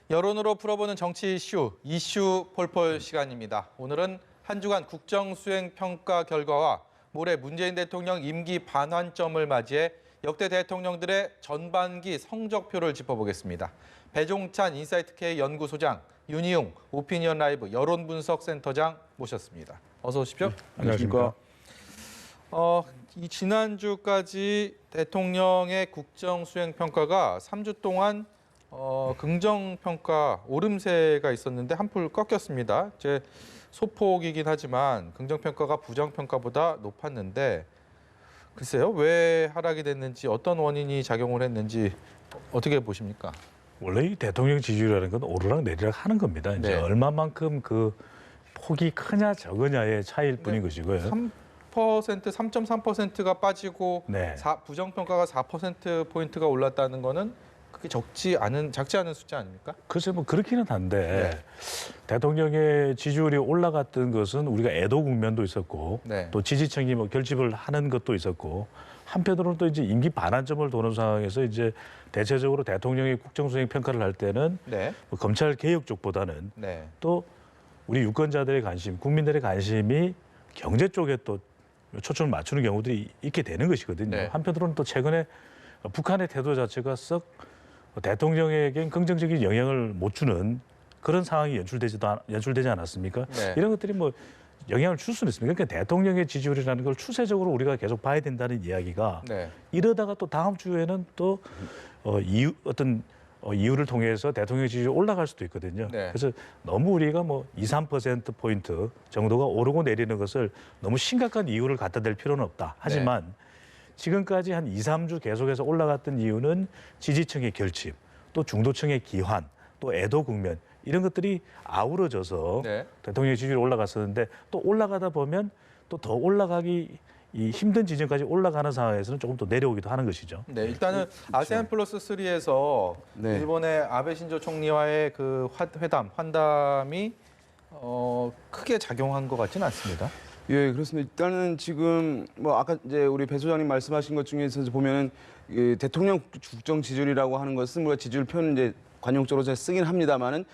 여론으로 풀어보는 정치 이슈 폴폴 시간입니다. 오늘은 한 주간 국정수행평가 결과와 모레 문재인 대통령 임기 반환점을 맞이해 역대 대통령들의 전반기 성적표를 짚어보겠습니다. 배종찬 인사이트K 연구소장, 윤희용 오피니언 라이브 여론분석센터장 모셨습니다. 어서 오십시오. 네, 안녕하십니까. 이 지난주까지 대통령의 국정수행평가가 3주 동안 긍정평가 오름세가 있었는데 한풀 꺾였습니다. 제 소폭이긴 하지만 긍정평가가 부정평가보다 높았는데 글쎄요, 왜 하락이 됐는지 어떤 원인이 작용을 했는지 어떻게 보십니까? 원래 이 대통령 지지율이라는 건 오르락 내리락 하는 겁니다. 이제 네. 얼마만큼 그 폭이 크냐 적으냐의 차이일 뿐인 것이고요. 3.3%가 빠지고 네. 부정평가가 4%포인트가 올랐다는 거는 그게 작지 않은 숫자 아닙니까? 글쎄 뭐 그렇기는 한데 네. 대통령의 지지율이 올라갔던 것은 우리가 애도 국면도 있었고 네. 또 지지층이 뭐 결집을 하는 것도 있었고 한편으로는 또 이제 임기 반환점을 도는 상황에서 이제 대체적으로 대통령의 국정수행 평가를 할 때는 네. 뭐 검찰 개혁 쪽보다는 네. 또 우리 유권자들의 관심, 국민들의 관심이 경제 쪽에 또 초점을 맞추는 경우들이 있게 되는 것이거든요. 네. 한편으로는 또 최근에 북한의 태도 자체가 썩 대통령에겐 긍정적인 영향을 못 주는 그런 상황이 연출되지 않았습니까? 네. 이런 것들이 뭐 영향을 줄 수는 있습니다. 그러니까 대통령의 지지율이라는 걸 추세적으로 우리가 계속 봐야 된다는 이야기가 네. 이러다가 또 다음 주에는 또 이유를 통해서 대통령 지지율이 올라갈 수도 있거든요. 네. 그래서 너무 우리가 뭐 2~3%포인트 정도가 오르고 내리는 것을 너무 심각한 이유를 갖다 댈 필요는 없다. 하지만 지금까지 한 2~3주 계속해서 올라갔던 이유는 지지층의 결집, 또 중도층의 기환, 또 애도 국면 이런 것들이 아우러져서 네. 대통령 지지율이 올라갔었는데 또 올라가다 보면 또 더 올라가기 힘든 지점까지 올라가는 상황에서는 조금 더 내려오기도 하는 것이죠. 네, 일단은 아세안 플러스 3에서 네. 일본의 아베 신조 총리와의 그 환담이 크게 작용한 것 같지는 않습니다. 예, 그렇습니다. 일단은 지금 뭐 아까 이제 우리 배 소장님 말씀하신 것 중에서 보면은 이 대통령 국정 지지율이라고 하는 것은 우리가 지지율 표는 이제 관용적으로 잘 쓰긴 합니다만은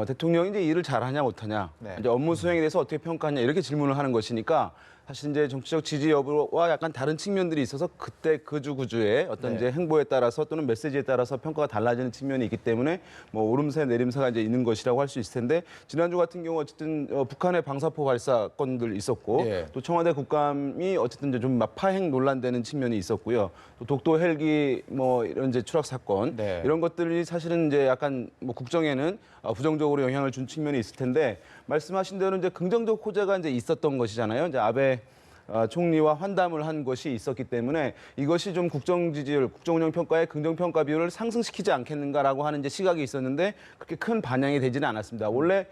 대통령이 이제 일을 잘하냐 못하냐, 네. 이제 업무 수행에 대해서 어떻게 평가하냐 이렇게 질문을 하는 것이니까 사실 이제 정치적 지지 여부와 약간 다른 측면들이 있어서 그때 그주의 어떤 네. 이제 행보에 따라서 또는 메시지에 따라서 평가가 달라지는 측면이 있기 때문에 뭐 오름세 내림세가 이제 있는 것이라고 할 수 있을 텐데 지난주 같은 경우 어쨌든 북한의 방사포 발사 건들 있었고 예. 또 청와대 국감이 어쨌든 이제 좀 파행 논란되는 측면이 있었고요. 또 독도 헬기 뭐 이런 이제 추락 사건 네. 이런 것들이 사실은 이제 약간 뭐 국정에는 부정적으로 영향을 준 측면이 있을 텐데 말씀하신 대로 이제 긍정적 호재가 이제 있었던 것이잖아요. 이제 아베 총리와 환담을 한 것이 있었기 때문에 이것이 좀 국정 지지율, 국정 운영 평가의 긍정 평가 비율을 상승시키지 않겠는가라고 하는 이제 시각이 있었는데 그렇게 큰 반향이 되지는 않았습니다. 원래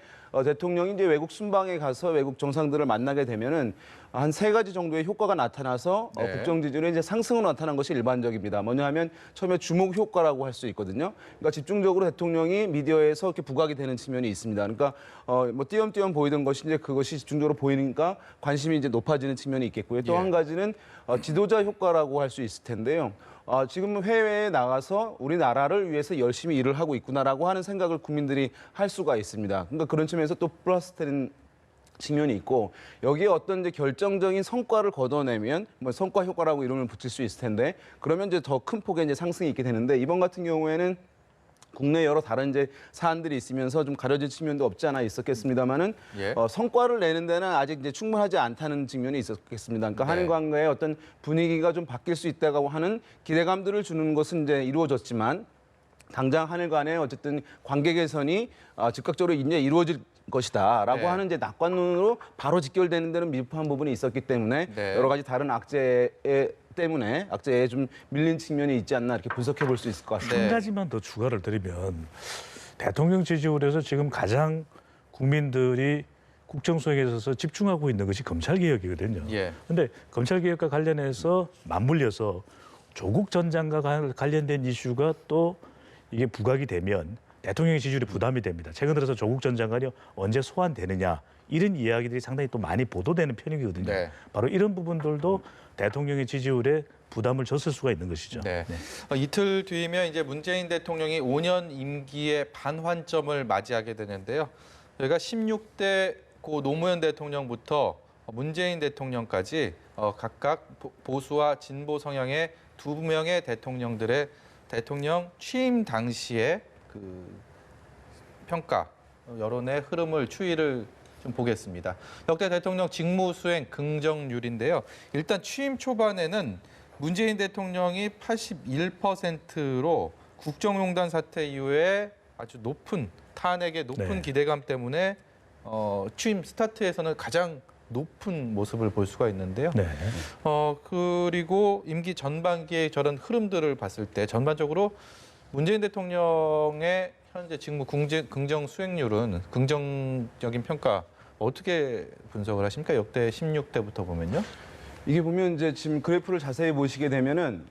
대통령이 이제 외국 순방에 가서 외국 정상들을 만나게 되면은 한 3가지 정도의 효과가 나타나서 네. 국정 지지율에 이제 상승으로 나타난 것이 일반적입니다. 뭐냐 하면 처음에 주목 효과라고 할 수 있거든요. 그러니까 집중적으로 대통령이 미디어에서 이렇게 부각이 되는 측면이 있습니다. 그러니까 뭐 띄엄띄엄 보이던 것이 이제 그것이 집중적으로 보이니까 관심이 이제 높아지는 측면이 있겠고요. 또 예. 한 가지는 지도자 효과라고 할 수 있을 텐데요. 지금 해외에 나가서 우리나라를 위해서 열심히 일을 하고 있구나라고 하는 생각을 국민들이 할 수가 있습니다. 그러니까 그런 측면에서 또 플러스 되는 측면이 있고 여기에 어떤 이제 결정적인 성과를 거둬내면 뭐 성과 효과라고 이름을 붙일 수 있을 텐데 그러면 이제 더 큰 폭의 이제 상승이 있게 되는데 이번 같은 경우에는 국내 여러 다른 이제 사안들이 있으면서 좀 가려진 측면도 없지 않아 있었겠습니다만은 예. 성과를 내는 데는 아직 이제 충분하지 않다는 측면이 있었겠습니다. 그러니까 네. 한일 관계의 어떤 분위기가 좀 바뀔 수 있다고 하는 기대감들을 주는 것은 이제 이루어졌지만 당장 한일 간의 어쨌든 관계 개선이 즉각적으로 이제 이루어질 것이다라고 네. 하는 이제 낙관론으로 바로 직결되는 데는 미흡한 부분이 있었기 때문에 네. 여러 가지 다른 악재에 좀 밀린 측면이 있지 않나 이렇게 분석해 볼 수 있을 것 같습니다. 네. 한 가지만 더 추가를 드리면 대통령 지지율에서 지금 가장 국민들이 국정 수행에 있어서 집중하고 있는 것이 검찰 개혁이거든요. 예. 그런데 검찰 개혁과 관련해서 맞물려서 조국 전 장관과 관련된 이슈가 또 이게 부각이 되면 대통령의 지지율이 부담이 됩니다. 최근 들어서 조국 전 장관이 언제 소환되느냐 이런 이야기들이 상당히 또 많이 보도되는 편이거든요. 네. 바로 이런 부분들도 대통령의 지지율에 부담을 줬을 수가 있는 것이죠. 네. 이틀 뒤면 이제 문재인 대통령이 5년 임기의 반환점을 맞이하게 되는데요. 저희가 16대 고 노무현 대통령부터 문재인 대통령까지 각각 보수와 진보 성향의 2명의 대통령들의 대통령 취임 당시의 그 평가, 여론의 흐름을 추이를 좀 보겠습니다. 역대 대통령 직무 수행 긍정률인데요. 일단 취임 초반에는 문재인 대통령이 81%로 국정농단 사태 이후에 아주 높은 탄핵의 높은 네. 기대감 때문에 취임 스타트에서는 가장 높은 모습을 볼 수가 있는데요. 네. 그리고 임기 전반기의 저런 흐름들을 봤을 때 전반적으로 문재인 대통령의 현재 직무 긍정 수행률은 긍정적인 평가 어떻게 분석을 하십니까? 역대 16대부터 보면요. 이게 보면 이제 지금 그래프를 자세히 보시게 되면은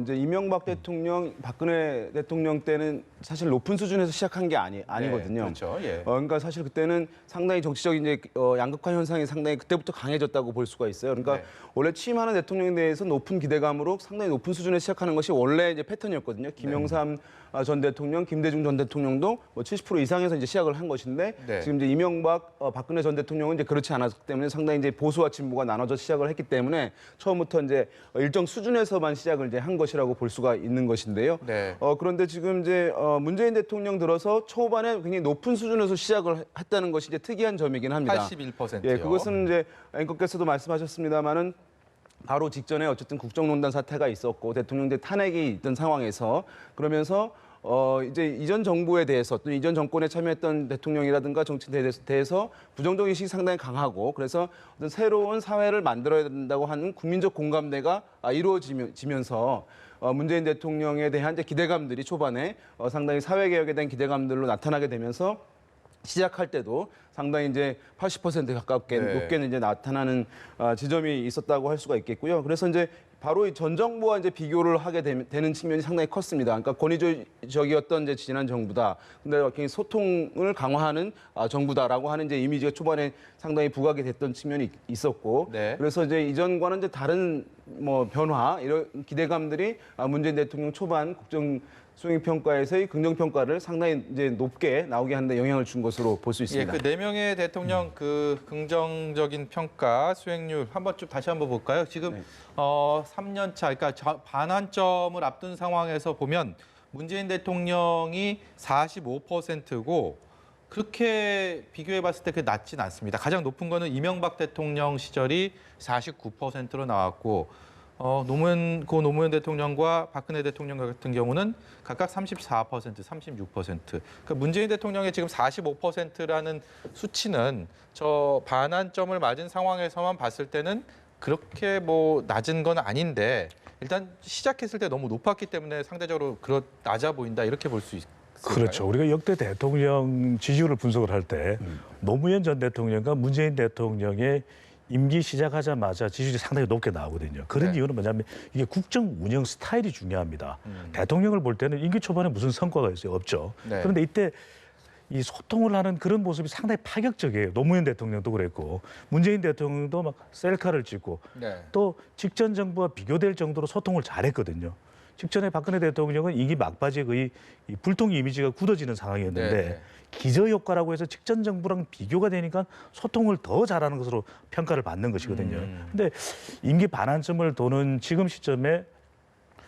이제 이명박 대통령, 박근혜 대통령 때는 사실 높은 수준에서 시작한 게 아니거든요. 네, 그렇죠. 예. 그러니까 사실 그때는 상당히 정치적인 이제 양극화 현상이 상당히 그때부터 강해졌다고 볼 수가 있어요. 그러니까 네. 원래 취임하는 대통령에 대해서 높은 기대감으로 상당히 높은 수준에 시작하는 것이 원래 이제 패턴이었거든요. 김영삼 전 대통령, 김대중 전 대통령도 뭐 70% 이상에서 이제 시작을 한 것인데 네. 지금 이제 이명박, 박근혜 전 대통령은 이제 그렇지 않았기 때문에 상당히 이제 보수와 진보가 나눠져 시작을 했기 때문에 처음부터 이제 일정 수준에서만 시작을 이제 한 것이라고 볼 수가 있는 것인데요. 네. 그런데 지금 이제 문재인 대통령 들어서 초반에 굉장히 높은 수준에서 시작을 했다는 것이 이제 특이한 점이긴 합니다. 81%요. 예, 그것은 이제 앵커께서도 말씀하셨습니다만은 바로 직전에 어쨌든 국정농단 사태가 있었고 대통령제 탄핵이 있던 상황에서 그러면서 이제 이전 정부에 대해서 또 이전 정권에 참여했던 대통령이라든가 정치인에 대해서 부정적 인식이 상당히 강하고 그래서 어떤 새로운 사회를 만들어야 된다고 하는 국민적 공감대가 이루어지면서 문재인 대통령에 대한 이제 기대감들이 초반에 상당히 사회개혁에 대한 기대감들로 나타나게 되면서 시작할 때도 상당히 이제 80% 가깝게 네. 높게는 이제 나타나는 지점이 있었다고 할 수가 있겠고요. 그래서 이제 바로 이 전 정부와 이제 비교를 하게 되는 측면이 상당히 컸습니다. 그러니까 권위주의적이었던 이제 지난 정부다. 근데 굉장히 소통을 강화하는 정부다라고 하는 이제 이미지가 초반에 상당히 부각이 됐던 측면이 있었고, 네. 그래서 이제 이전과는 이제 다른 뭐 변화 이런 기대감들이 문재인 대통령 초반 국정 수행 평가에서의 긍정 평가를 상당히 이제 높게 나오게 하는데 영향을 준 것으로 볼 수 예, 있습니다. 그 4명의 대통령 그 긍정적인 평가 수행률 한번 좀 다시 한번 볼까요? 지금 네. 3년 차, 그러니까 반환점을 앞둔 상황에서 보면 문재인 대통령이 45%고 그렇게 비교해 봤을 때 그게 낮진 않습니다. 가장 높은 거는 이명박 대통령 시절이 49%로 나왔고 고 노무현 대통령과 박근혜 대통령 같은 경우는 각각 34%, 36%. 그러니까 문재인 대통령의 지금 45%라는 수치는 저 반환점을 맞은 상황에서만 봤을 때는 그렇게 뭐 낮은 건 아닌데 일단 시작했을 때 너무 높았기 때문에 상대적으로 낮아 보인다 이렇게 볼 수 있을까요? 그렇죠. 우리가 역대 대통령 지지율을 분석을 할 때 노무현 전 대통령과 문재인 대통령의 임기 시작하자마자 지지율이 상당히 높게 나오거든요. 그런 네. 이유는 뭐냐면 이게 국정 운영 스타일이 중요합니다. 대통령을 볼 때는 임기 초반에 무슨 성과가 있어요? 없죠. 네. 그런데 이때 이 소통을 하는 그런 모습이 상당히 파격적이에요. 노무현 대통령도 그랬고 문재인 대통령도 막 셀카를 찍고 네. 또 직전 정부와 비교될 정도로 소통을 잘했거든요. 직전에 박근혜 대통령은 임기 막바지에 거의 이 불통 이미지가 굳어지는 상황이었는데 네. 기저효과라고 해서 직전 정부랑 비교가 되니까 소통을 더 잘하는 것으로 평가를 받는 것이거든요. 근데 임기 반환점을 도는 지금 시점에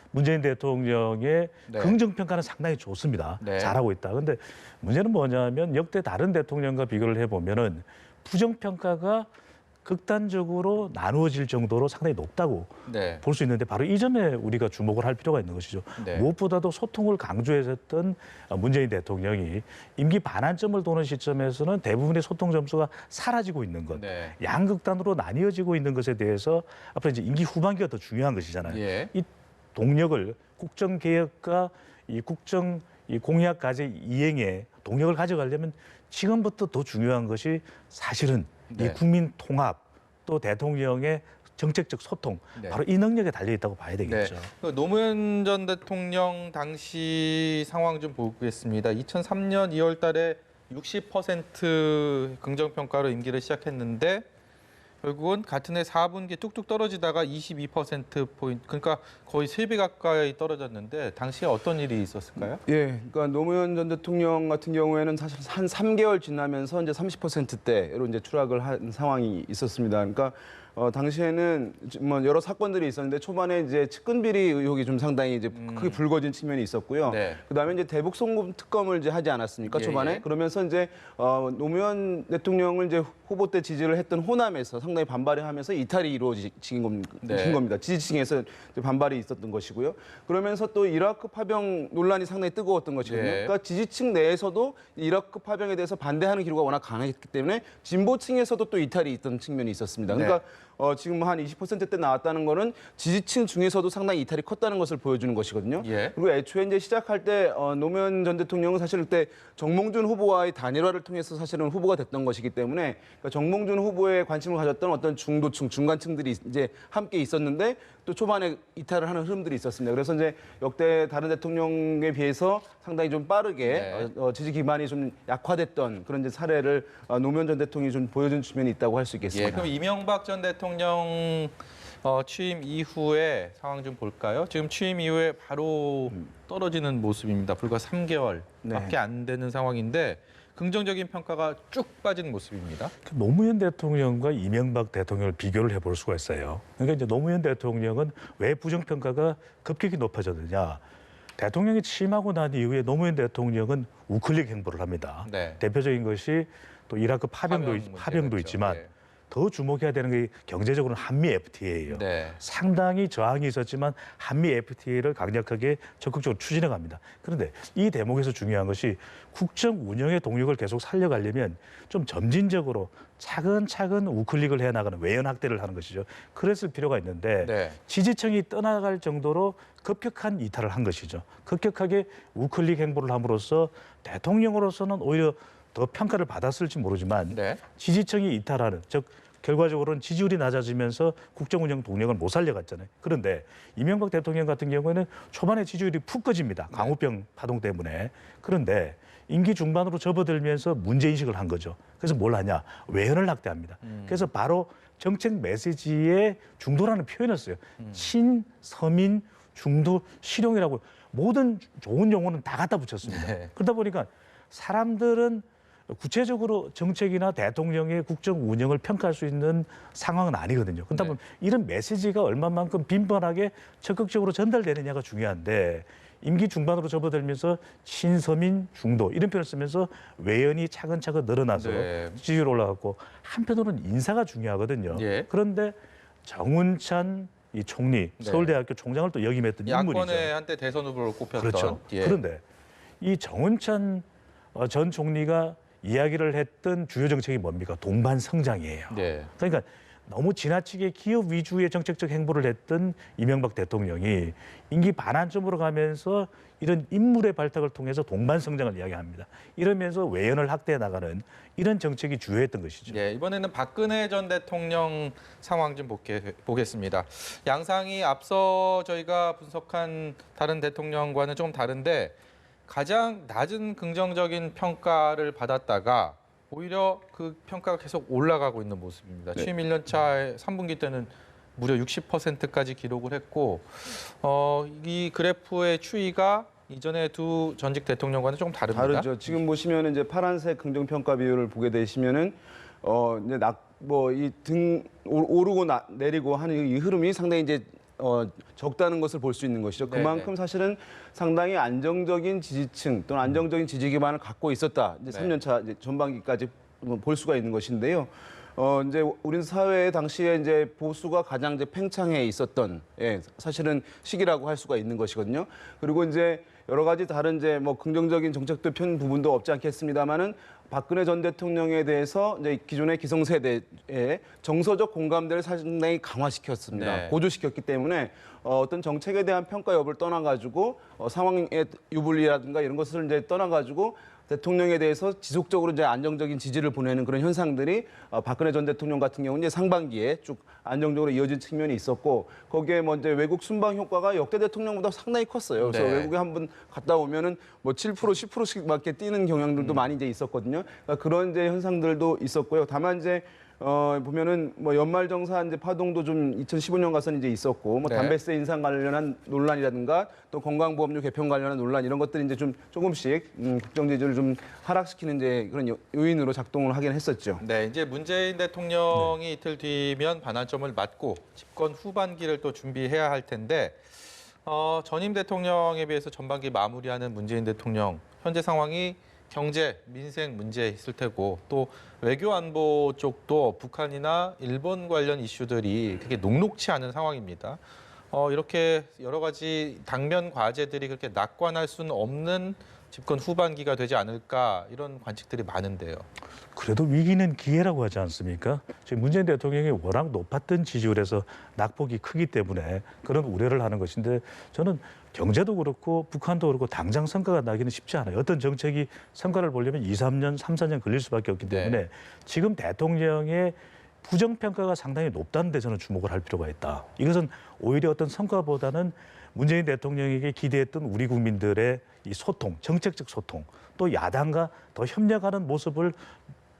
문재인 대통령의 네. 긍정평가는 상당히 좋습니다. 네. 잘하고 있다. 근데 문제는 뭐냐면 역대 다른 대통령과 비교를 해보면은 부정평가가 극단적으로 나누어질 정도로 상당히 높다고 네. 볼 수 있는데 바로 이 점에 우리가 주목을 할 필요가 있는 것이죠. 네. 무엇보다도 소통을 강조했었던 문재인 대통령이 임기 반환점을 도는 시점에서는 대부분의 소통 점수가 사라지고 있는 것, 네. 양극단으로 나뉘어지고 있는 것에 대해서 앞으로 이제 임기 후반기가 더 중요한 것이잖아요. 예. 이 동력을 국정개혁과 이 국정 이 공약 과제 이행에 동력을 가져가려면 지금부터 더 중요한 것이 사실은 네. 이 국민 통합 또 대통령의 정책적 소통, 네. 바로 이 능력에 달려 있다고 봐야 네. 되겠죠. 그 노무현 전 대통령 당시 상황 좀 보겠습니다. 2003년 2월 달에 60% 긍정평가로 임기를 시작했는데 결국은 같은 해 4분기 뚝뚝 떨어지다가 22%포인트, 그러니까 거의 3배 가까이 떨어졌는데 당시에 어떤 일이 있었을까요? 예, 그러니까 노무현 전 대통령 같은 경우에는 사실 한 3개월 지나면서 이제 30%대로 이제 추락을 한 상황이 있었습니다. 그러니까 당시에는 뭐 여러 사건들이 있었는데 초반에 이제 측근 비리 의혹이 좀 상당히 이제 크게 불거진 측면이 있었고요. 네. 그다음에 이제 대북 송금 특검을 이제 하지 않았습니까? 예, 초반에 예. 그러면서 이제 노무현 대통령을 이제 후보 때 지지를 했던 호남에서 상당히 반발을 하면서 이탈이 이루어진 네. 겁니다. 지지층에서 이제 반발이 있었던 것이고요. 그러면서 또 이라크 파병 논란이 상당히 뜨거웠던 것이거든요. 네. 그러니까 지지층 내에서도 이라크 파병에 대해서 반대하는 기류가 워낙 강했기 때문에 진보층에서도 또 이탈이 있던 측면이 있었습니다. 네. 그러니까 지금 한 20%대 나왔다는 거는 지지층 중에서도 상당히 이탈이 컸다는 것을 보여주는 것이거든요. 예. 그리고 애초에 이제 시작할 때 노무현 전 대통령은 사실 그때 정몽준 후보와의 단일화를 통해서 사실은 후보가 됐던 것이기 때문에 그러니까 정몽준 후보에 관심을 가졌던 어떤 중도층, 중간층들이 이제 함께 있었는데 또 초반에 이탈을 하는 흐름들이 있었습니다. 그래서 이제 역대 다른 대통령에 비해서 상당히 좀 빠르게 네. 지지 기반이 좀 약화됐던 그런 이제 사례를 노무현 전 대통령이 좀 보여준 측면이 있다고 할 수 있겠습니다. 예, 그럼 이명박 전 대통령 취임 이후에 상황 좀 볼까요? 지금 취임 이후에 바로 떨어지는 모습입니다. 불과 3개월밖에 네. 안 되는 상황인데 긍정적인 평가가 쭉 빠진 모습입니다. 그 노무현 대통령과 이명박 대통령을 비교를 해볼 수가 있어요. 그러니까 이제 노무현 대통령은 왜 부정평가가 급격히 높아졌느냐. 대통령이 취임하고 난 이후에 노무현 대통령은 우클릭 행보를 합니다. 네. 대표적인 것이 또 이라크 파병도 문제였죠. 있지만 예. 더 주목해야 되는 게 경제적으로는 한미 FTA예요. 네. 상당히 저항이 있었지만 한미 FTA를 강력하게 적극적으로 추진해 갑니다. 그런데 이 대목에서 중요한 것이 국정 운영의 동력을 계속 살려가려면 좀 점진적으로 차근차근 우클릭을 해나가는 외연 확대를 하는 것이죠. 그랬을 필요가 있는데 네. 지지층이 떠나갈 정도로 급격한 이탈을 한 것이죠. 급격하게 우클릭 행보를 함으로써 대통령으로서는 오히려 더 평가를 받았을지 모르지만 네. 지지층이 이탈하는, 즉 결과적으로는 지지율이 낮아지면서 국정 운영 동력을 못 살려갔잖아요. 그런데 이명박 대통령 같은 경우에는 초반에 지지율이 푹 꺼집니다. 강우병 파동 때문에. 그런데 임기 중반으로 접어들면서 문제인식을 한 거죠. 그래서 뭘 하냐? 외연을 확대합니다. 그래서 바로 정책 메시지의 중도라는 표현을 써요. 친, 서민, 중도, 실용이라고 모든 좋은 용어는 다 갖다 붙였습니다. 네. 그러다 보니까 사람들은 구체적으로 정책이나 대통령의 국정 운영을 평가할 수 있는 상황은 아니거든요. 그렇다 보면 이런 메시지가 얼마만큼 빈번하게 적극적으로 전달되느냐가 중요한데 임기 중반으로 접어들면서 친서민 중도 이런 표현을 쓰면서 외연이 차근차근 늘어나서 네. 지지율 올라갔고 한편으로는 인사가 중요하거든요. 예. 그런데 정운찬 이 총리, 서울대학교 총장을 또 역임했던 인물이죠. 야권의 한때 대선 후보로 꼽혔던. 그렇죠. 예. 그런데 이 정운찬 전 총리가 이야기를 했던 주요 정책이 뭡니까? 동반 성장이에요. 네. 그러니까 너무 지나치게 기업 위주의 정책적 행보를 했던 이명박 대통령이 임기 반환점으로 가면서 이런 인물의 발탁을 통해서 동반 성장을 이야기합니다. 이러면서 외연을 확대해 나가는 이런 정책이 주요했던 것이죠. 네, 이번에는 박근혜 전 대통령 상황 좀 보겠습니다. 양상이 앞서 저희가 분석한 다른 대통령과는 좀 다른데 가장 낮은 긍정적인 평가를 받았다가 오히려 그 평가가 계속 올라가고 있는 모습입니다. 취임 1년 차 3분기 때는 무려 60%까지 기록을 했고 이 그래프의 추이가 이전의 두 전직 대통령과는 조금 다릅니다. 다르죠. 지금 보시면 이제 파란색 긍정 평가 비율을 보게 되시면은 이제 뭐이등 오르고 내리고 하는 이 흐름이 상당히 이제 적다는 것을 볼 수 있는 것이죠. 그만큼 사실은 상당히 안정적인 지지층 또는 안정적인 지지 기반을 갖고 있었다. 이제 3년차 이제 전반기까지 볼 수가 있는 것인데요. 이제 우리 사회 당시에 이제 보수가 가장 이제 팽창해 있었던 사실은 시기라고 할 수가 있는 것이거든요. 그리고 이제 여러 가지 다른 이제 뭐 긍정적인 정책도 편 부분도 없지 않겠습니다만은 박근혜 전 대통령에 대해서 이제 기존의 기성세대의 정서적 공감대를 상당히 강화시켰습니다. 네. 고조시켰기 때문에 어떤 정책에 대한 평가 여부를 떠나가지고 상황의 유불리라든가 이런 것을 이제 떠나가지고 대통령에 대해서 지속적으로 이제 안정적인 지지를 보내는 그런 현상들이 박근혜 전 대통령 같은 경우는 이제 상반기에 쭉 안정적으로 이어진 측면이 있었고 거기에 뭐 이제 외국 순방 효과가 역대 대통령보다 상당히 컸어요. 그래서 네. 외국에 한번 갔다 오면은 뭐 7%, 10%씩 밖에 뛰는 경향들도 많이 이제 있었거든요. 그러니까 그런 이제 현상들도 있었고요. 다만 이제 보면은 뭐 연말정산 이제 파동도 좀 2015년 가서는 이제 있었고 뭐 네. 담배세 인상 관련한 논란이라든가 또 건강보험료 개편 관련한 논란 이런 것들이 이제 좀 조금씩 국정 지지를 좀 하락시키는 이제 그런 요인으로 작동을 하긴 했었죠. 네, 이제 문재인 대통령이 이틀 뒤면 반환점을 맞고 집권 후반기를 또 준비해야 할 텐데 전임 대통령에 비해서 전반기 마무리하는 문재인 대통령 현재 상황이 경제, 민생 문제 있을 테고 또 외교 안보 쪽도 북한이나 일본 관련 이슈들이 그렇게 녹록치 않은 상황입니다. 이렇게 여러 가지 당면 과제들이 그렇게 낙관할 수는 없는 집권 후반기가 되지 않을까 이런 관측들이 많은데요. 그래도 위기는 기회라고 하지 않습니까? 지금 문재인 대통령이 워낙 높았던 지지율에서 낙폭이 크기 때문에 그런 우려를 하는 것인데 저는 경제도 그렇고 북한도 그렇고 당장 성과가 나기는 쉽지 않아요. 어떤 정책이 성과를 보려면 2, 3년, 3, 4년 걸릴 수밖에 없기 때문에 네. 지금 대통령의 부정평가가 상당히 높다는 데 저는 주목을 할 필요가 있다. 이것은 오히려 어떤 성과보다는 문재인 대통령에게 기대했던 우리 국민들의 이 소통, 정책적 소통, 또 야당과 더 협력하는 모습을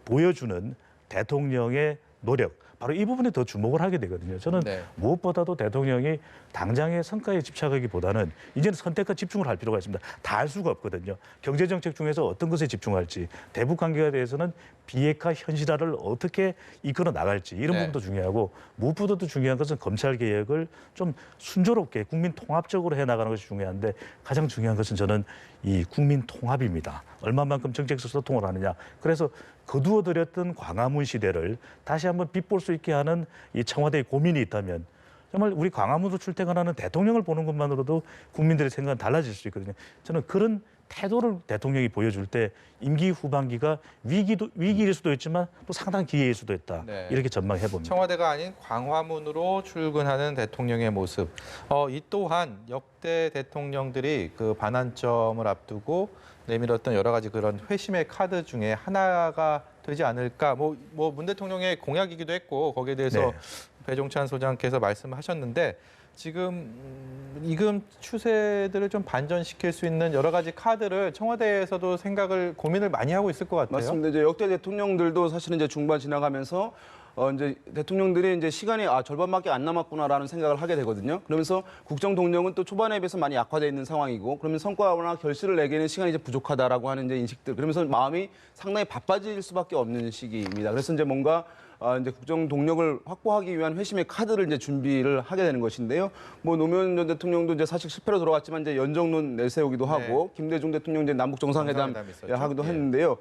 보여주는 대통령의 노력, 바로 이 부분에 더 주목을 하게 되거든요. 저는 네. 무엇보다도 대통령이 당장의 성과에 집착하기보다는 이제는 선택과 집중을 할 필요가 있습니다. 다 할 수가 없거든요. 경제정책 중에서 어떤 것에 집중할지, 대북 관계에 대해서는 비핵화 현실화를 어떻게 이끌어 나갈지 이런 네. 부분도 중요하고 무엇보다도 중요한 것은 검찰 개혁을 좀 순조롭게 국민 통합적으로 해나가는 것이 중요한데 가장 중요한 것은 저는 이 국민 통합입니다. 얼마만큼 정책적 소통을 하느냐. 그래서 거두어들였던 광화문 시대를 다시 한번 빛볼 수 있게 하는 이 청와대의 고민이 있다면 정말 우리 광화문으로 출퇴근하는 대통령을 보는 것만으로도 국민들의 생각은 달라질 수 있거든요. 저는 그런 태도를 대통령이 보여줄 때 임기 후반기가 위기일 수도 있지만 또 상당한 기회일 수도 있다. 네. 이렇게 전망해 봅니다. 청와대가 아닌 광화문으로 출근하는 대통령의 모습. 이 또한 역대 대통령들이 그 반환점을 앞두고 내밀었던 여러 가지 그런 회심의 카드 중에 하나가 되지 않을까. 뭐 문 대통령의 공약이기도 했고 거기에 대해서 네. 배종찬 소장께서 말씀하셨는데 지금 이금 추세들을 좀 반전시킬 수 있는 여러 가지 카드를 청와대에서도 고민을 많이 하고 있을 것 같아요. 맞습니다. 이제 역대 대통령들도 사실은 이제 중반 지나가면서 이제 대통령들이 이제 시간이 절반밖에 안 남았구나라는 생각을 하게 되거든요. 그러면서 국정 동력은 또 초반에 비해서 많이 약화되어 있는 상황이고, 그러면 성과나 결실을 내기에는 시간이 이제 부족하다라고 하는 이제 인식들. 그러면서 마음이 상당히 바빠질 수밖에 없는 시기입니다. 그래서 이제 뭔가 이제 국정 동력을 확보하기 위한 회심의 카드를 이제 준비를 하게 되는 것인데요. 뭐 노무현 전 대통령도 이제 사실 실패로 돌아갔지만 이제 연정론 내세우기도 하고 김대중 대통령 이제 남북 정상회담 있었죠. 하기도 예. 했는데요.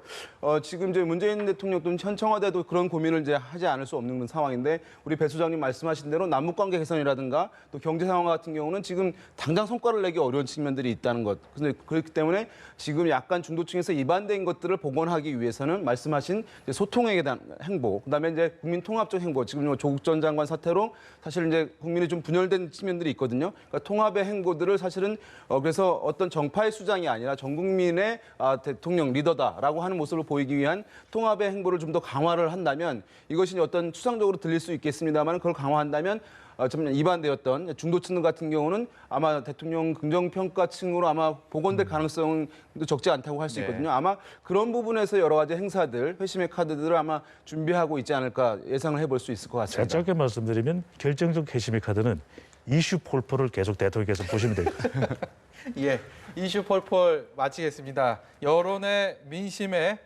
지금 이제 문재인 대통령 또는 현 청와대도 그런 고민을 이제 하지 않을 수 없는 상황인데 우리 배 소장님 말씀하신 대로 남북 관계 개선이라든가 또 경제 상황 같은 경우는 지금 당장 성과를 내기 어려운 측면들이 있다는 것. 그런데 그렇기 때문에 지금 약간 중도층에서 이반대인 것들을 복원하기 위해서는 말씀하신 이제 소통에 대한 행보, 그다음에 이제 국민 통합적 행보. 지금 조국 전 장관 사태로 사실 이제 국민이 좀 분열된 측면들이 있거든요. 그러니까 통합의 행보들을 사실은 그래서 어떤 정파의 수장이 아니라 전 국민의 대통령 리더다라고 하는 모습을 보이기 위한 통합의 행보를 좀 더 강화를 한다면 이것이 어떤 추상적으로 들릴 수 있겠습니다만 그걸 강화한다면 좀 이반대였던 중도층 같은 경우는 아마 대통령 긍정평가층으로 아마 복원될 가능성도 적지 않다고 할 수 있거든요. 아마 그런 부분에서 여러 가지 행사들, 회심의 카드들을 아마 준비하고 있지 않을까 예상을 해볼 수 있을 것 제가 같습니다. 짧게 말씀드리면 결정적 회심의 카드는 이슈 폴포를 계속 대통령께서 보시면 될 거예요. 예, 이슈 폴폴 마치겠습니다. 여론의 민심에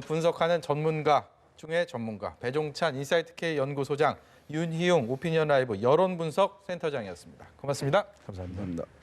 분석하는 전문가 중에 전문가 배종찬 인사이트K 연구소장 윤희용 오피니언 라이브 여론 분석 센터장이었습니다. 고맙습니다. 감사합니다. 감사합니다.